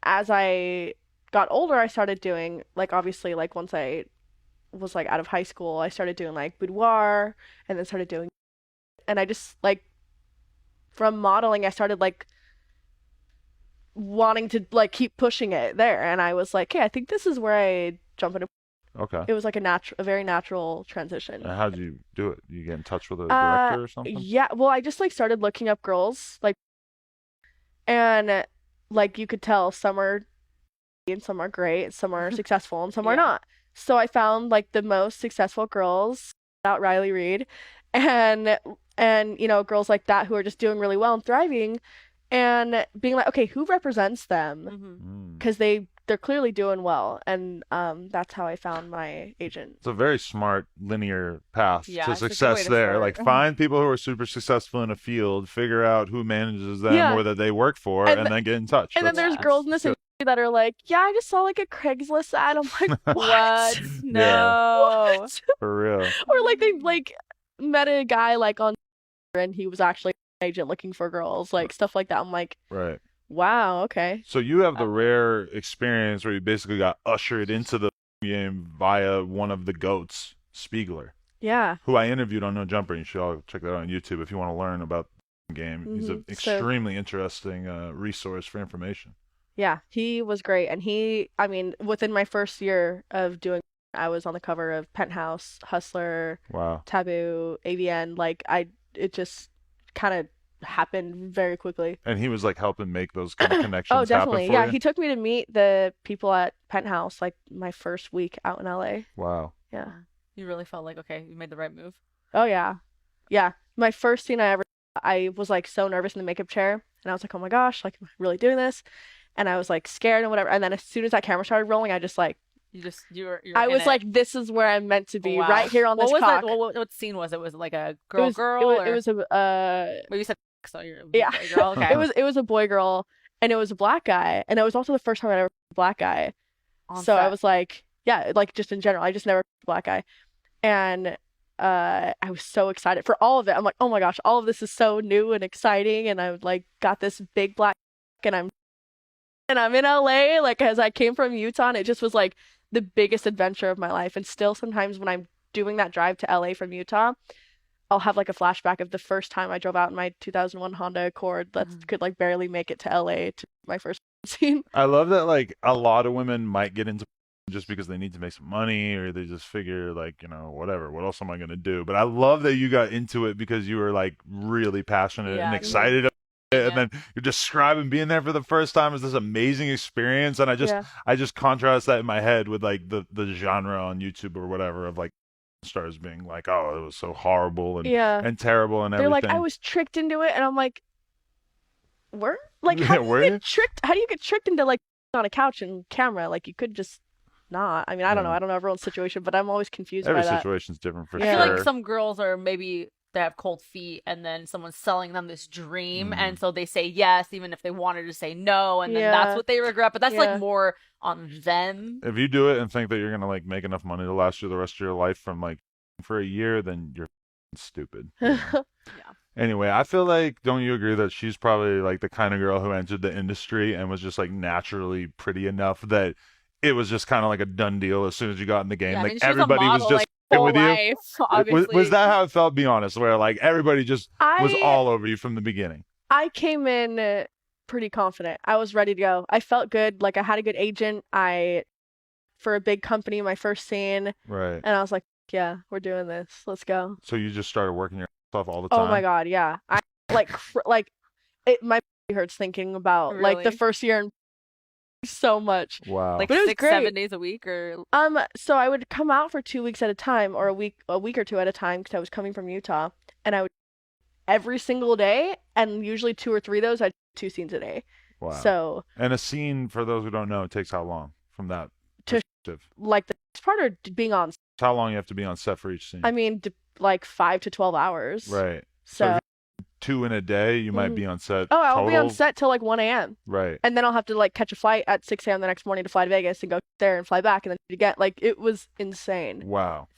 as I got older, I started doing like obviously like once I was like out of high school, I started doing like boudoir and then started doing and I just like from modeling, I started like wanting to like keep pushing it there and I was like, "Hey, I think this is where I jump into." Okay. It was like a very natural transition. And how'd you do it? You get in touch with a director or something? Yeah, well, I just like started looking up girls like and like you could tell some are and some are great, some are successful and some are Yeah. not. So I found like the most successful girls out Riley Reed and you know girls like that who are just doing really well and thriving and being like okay who represents them Hmm. Mm. because they're clearly doing well and that's how I found my agent. It's a very smart linear path Yeah, to it's a good way success to there. start. Like find people who are super successful in a field, figure out who manages them Yeah, or that they work for, and and then get in touch. and then there's Yeah. girls in That's this good. industry that are like yeah I just saw like a Craigslist ad. I'm like What? what? Yeah, No. What? for real. Or like they like met a guy like on and he was actually an agent looking for girls, like stuff like that. I'm like, Right. wow, okay. So you have the Uh, rare experience where you basically got ushered into the game via one of the goats, Spiegler, Yeah. who I interviewed on No Jumper. You should all check that out on YouTube if you want to learn about the game. He's an So extremely interesting resource for information. yeah, he was great, and I mean, within my first year of doing, I was on the cover of Penthouse, Hustler, Wow. Taboo, AVN. Like it just kind of happened very quickly. And he was like helping make those kind of Oh, connections happen definitely. for Yeah, you. he took me to meet the people at Penthouse like my first week out in LA. Wow. Yeah. you really felt like, okay, you made the right move. Oh yeah. Yeah. My first scene I was like so nervous in the makeup chair and I was like, "Oh my gosh, like am I really doing this?" And I was like scared and whatever. And then as soon as that camera started rolling, I just like You were I in was it. like this is where I'm meant to be, Wow. right here on What this was that? cock. What scene was it? Was it like a It girl was girl it or was a well, you said so you're a yeah. boy girl. Okay. It was a boy girl and it was a black guy and it was also the first time I ever a black guy. On So I set. was like, yeah, like just in general, I just never a black guy. And I was so excited for all of it. I'm like, oh my gosh, all of this is so new and exciting, and I like got this big black and I'm in LA, like as I came from Utah, and it just was like the biggest adventure of my life. And still sometimes when I'm doing that drive to LA from Utah, I'll have like a flashback of the first time I drove out in my 2001 Honda Accord that Mhm. could like barely make it to LA to my first scene. I love that like a lot of women might get into just because they need to make some money or they just figure like, whatever, what else am I going to do? But I love that you got into it because you were like really passionate and Yeah, excited about it, and yeah. then you're describing being there for the first time as this amazing experience, and Yeah. I just contrast that in my head with like the genre on YouTube or whatever of like stars being like, oh, it was so horrible Yeah. and terrible and They're like, I everything. was tricked into it, and I'm like, were? Like, how do you Were get you? tricked? How do you get tricked into like on a couch and camera? Like, you could just not. I mean, I don't know. Yeah. I don't know everyone's situation, but I'm always confused Every by that. situation's different for I feel like Yeah. sure. some girls are maybe they have cold feet and then someone's selling them this dream Mm. and so they say yes even if they wanted to say no and then that's Yeah. what they regret. But that's like Yeah. more on them. If you do it and think that you're gonna like make enough money to last you the rest of your life from like for a year, then you're stupid. Yeah. Anyway, I feel like don't you agree that she's probably like the kind of girl who entered the industry and was just like naturally pretty enough that it was just kind of like a done deal as soon as you got in the game. Yeah, I Like mean she was a everybody was model just like f***ing whole with you. life, Was obviously. that how it felt? Be honest, where like everybody just was I all over you from the beginning. I came in pretty confident. I was ready to go. I felt good. Like I had a good agent. I for a big company, my first scene, Right. and I was like, yeah, we're doing this. Let's go. So you just started working your ass off all the Oh my time. God, yeah. I like it. My hurts thinking about like the Really? first year and so much. Wow. Like But it was 6, great. 7 days a week or So I would come out for 2 weeks at a time, or a week or two at a time, because I was coming from Utah, and I would every single day, and usually 2 or 3 of those I 2 scenes a day. Wow. So And a scene, for those who don't know, it takes how long from that To- perspective? like the best part of being on, How long you have to be on set for each scene? I mean, like 5 to 12 hours. Right. So if two in a day, you might Mhm. be on set oh, I'll be on total. set till like 1 a.m. Right. And then I'll have to like catch a flight at 6 a.m. the next morning to fly to Vegas and go there and fly back and then again. Like it was insane. Wow.